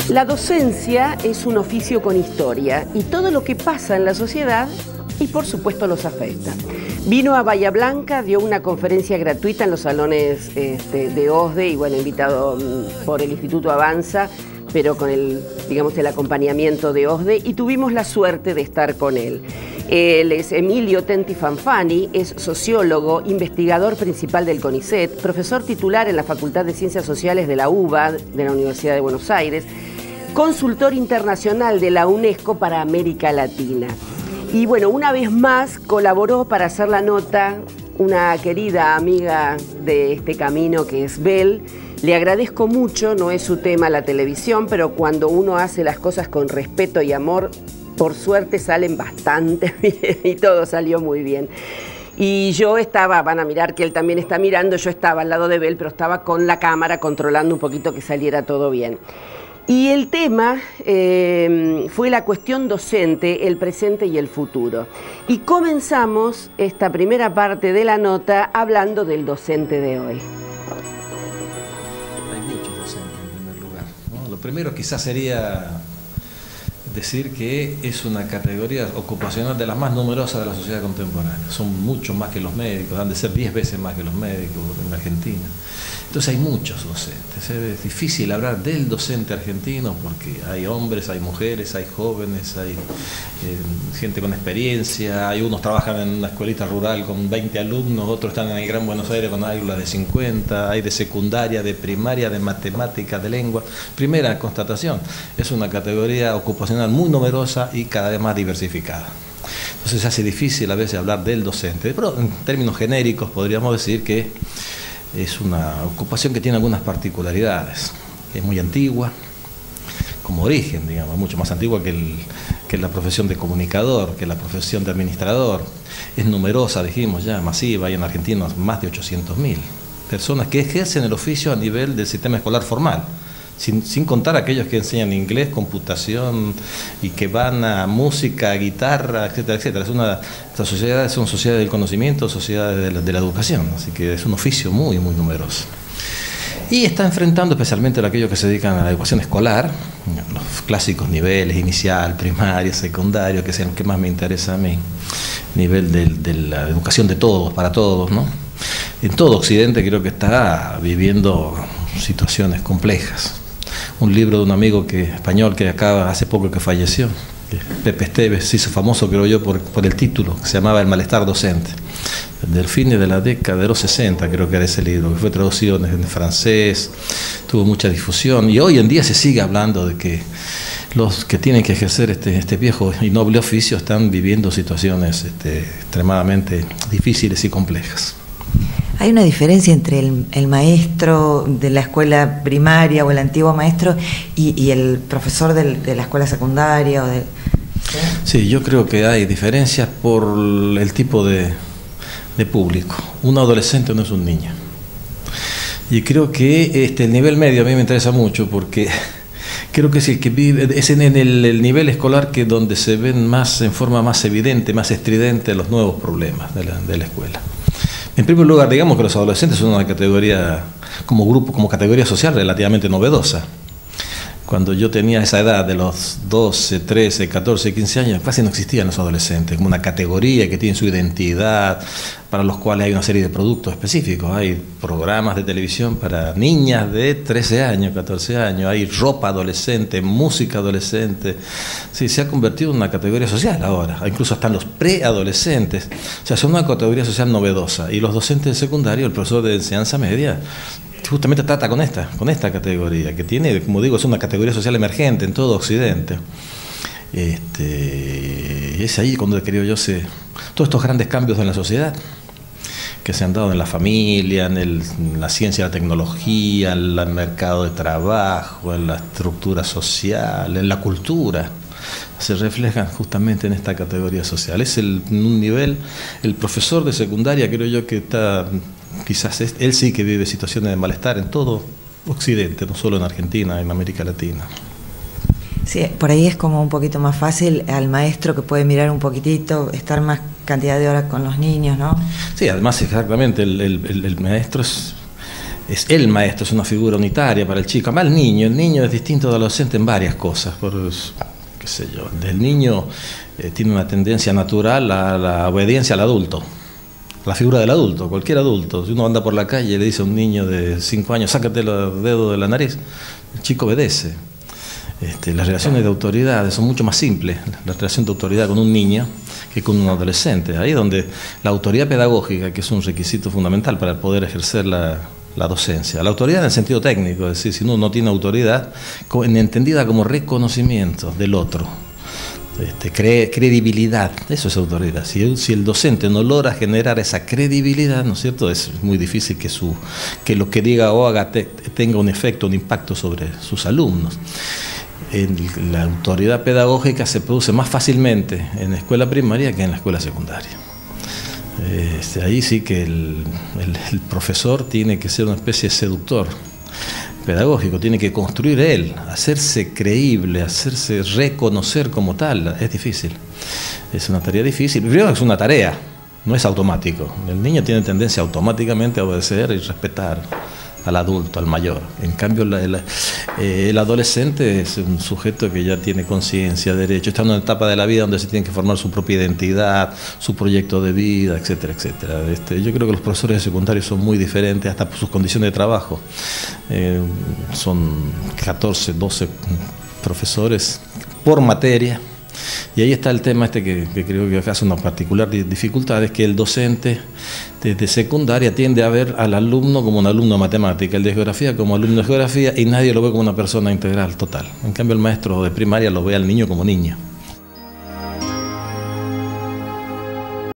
La docencia es un oficio con historia y todo lo que pasa en la sociedad y por supuesto los afecta. Vino a Bahía Blanca, dio una conferencia gratuita en los salones de OSDE y bueno, invitado por el Instituto Avanza, pero con el acompañamiento de OSDE, y tuvimos la suerte de estar con él. Él es Emilio Tenti Fanfani, es sociólogo, investigador principal del CONICET, profesor titular en la Facultad de Ciencias Sociales de la UBA, de la Universidad de Buenos Aires, consultor internacional de la UNESCO para América Latina. Y bueno, una vez más colaboró para hacer la nota una querida amiga de este camino que es Bel. Le agradezco mucho, no es su tema la televisión, pero cuando uno hace las cosas con respeto y amor, por suerte salen bastante bien y todo salió muy bien. Y yo estaba, van a mirar que él también está mirando, yo estaba al lado de Bel, pero estaba con la cámara controlando un poquito que saliera todo bien. Y el tema fue la cuestión docente, el presente y el futuro. Y comenzamos esta primera parte de la nota hablando del docente de hoy. Hay muchos docentes en primer lugar, ¿no? Lo primero quizás sería decir que es una categoría ocupacional de las más numerosas de la sociedad contemporánea. Son muchos más que los médicos, han de ser 10 veces más que los médicos en Argentina. Entonces hay muchos docentes. Es difícil hablar del docente argentino porque hay hombres, hay mujeres, hay jóvenes, hay gente con experiencia, hay unos trabajan en una escuelita rural con 20 alumnos, otros están en el Gran Buenos Aires con aulas de 50, hay de secundaria, de primaria, de matemática, de lengua. Primera constatación, es una categoría ocupacional muy numerosa y cada vez más diversificada. Entonces se hace difícil a veces hablar del docente, pero en términos genéricos podríamos decir que es una ocupación que tiene algunas particularidades. Es muy antigua, como origen, digamos, mucho más antigua que la profesión de comunicador, que la profesión de administrador. Es numerosa, dijimos ya, masiva, hay en Argentina más de 800.000 personas que ejercen el oficio a nivel del sistema escolar formal. Sin contar aquellos que enseñan inglés, computación y que van a música, guitarra, etcétera, etcétera. Estas sociedades son sociedades del conocimiento, sociedades de la educación, así que es un oficio muy, muy numeroso. Y está enfrentando especialmente a aquellos que se dedican a la educación escolar, los clásicos niveles, inicial, primaria, secundario, que es el que más me interesa a mí, nivel de la educación de todos, para todos, ¿no? En todo Occidente creo que está viviendo situaciones complejas. Un libro de un amigo español que acaba hace poco que falleció, Pepe Esteves, se hizo famoso creo yo por el título, que se llamaba El malestar docente, del fin de la década de los 60 creo que era ese libro, que fue traducido en francés, tuvo mucha difusión y hoy en día se sigue hablando de que los que tienen que ejercer este viejo y noble oficio están viviendo situaciones extremadamente difíciles y complejas. ¿Hay una diferencia entre el maestro de la escuela primaria o el antiguo maestro y el profesor de la escuela secundaria? Sí, yo creo que hay diferencias por el tipo de público. Un adolescente no es un niño. Y creo que el nivel medio a mí me interesa mucho porque creo que es el que vive, es en el nivel escolar que donde se ven más en forma más evidente, más estridente los nuevos problemas de la escuela. En primer lugar, digamos que los adolescentes son una categoría, como grupo, como categoría social relativamente novedosa. Cuando yo tenía esa edad de los 12, 13, 14, 15 años, casi no existían los adolescentes, como una categoría que tiene su identidad, para los cuales hay una serie de productos específicos. Hay programas de televisión para niñas de 13 años, 14 años, hay ropa adolescente, música adolescente. Sí, se ha convertido en una categoría social ahora, incluso están los preadolescentes. O sea, son una categoría social novedosa. Y los docentes de secundario, el profesor de enseñanza media, justamente trata con esta categoría, que tiene, como digo, es una categoría social emergente en todo Occidente. Y es ahí cuando creo yo todos estos grandes cambios en la sociedad que se han dado en la familia, en la ciencia y la tecnología, en el mercado de trabajo, en la estructura social, en la cultura, se reflejan justamente en esta categoría social. Es un nivel, el profesor de secundaria creo yo que está, quizás él sí que vive situaciones de malestar en todo Occidente, no solo en Argentina, en América Latina. Sí, por ahí es como un poquito más fácil al maestro que puede mirar un poquitito, estar más cantidad de horas con los niños, ¿no? Sí, además exactamente, el maestro es el maestro, es una figura unitaria para el chico. Además el niño es distinto del adolescente en varias cosas. Qué sé yo, el niño tiene una tendencia natural a la obediencia al adulto, la figura del adulto, cualquier adulto. Si uno anda por la calle y le dice a un niño de 5 años, sácate los dedos de la nariz, el chico obedece. Las relaciones de autoridad son mucho más simples, la relación de autoridad con un niño que con un adolescente. Ahí es donde la autoridad pedagógica, que es un requisito fundamental para poder ejercer la docencia. La autoridad en el sentido técnico, es decir, si uno no tiene autoridad, entendida como reconocimiento del otro, credibilidad, eso es autoridad. Si el docente no logra generar esa credibilidad, ¿no es cierto?, es muy difícil que lo que diga o haga tenga un efecto, un impacto sobre sus alumnos. La autoridad pedagógica se produce más fácilmente en la escuela primaria que en la escuela secundaria. Ahí sí que el profesor tiene que ser una especie de seductor pedagógico, tiene que construir él, hacerse creíble, hacerse reconocer como tal. Es difícil, es una tarea difícil. Primero es una tarea, no es automático. El niño tiene tendencia automáticamente a obedecer y respetar al adulto, al mayor. En cambio, el adolescente es un sujeto que ya tiene conciencia, derecho, está en una etapa de la vida donde se tiene que formar su propia identidad, su proyecto de vida, etcétera, etcétera. Yo creo que los profesores de secundario son muy diferentes, hasta por sus condiciones de trabajo. Son 14, 12 profesores por materia. Y ahí está el tema que creo que hace una particular dificultad, es que el docente de secundaria tiende a ver al alumno como un alumno de matemática, el de geografía como alumno de geografía, y nadie lo ve como una persona integral, total. En cambio el maestro de primaria lo ve al niño como niño.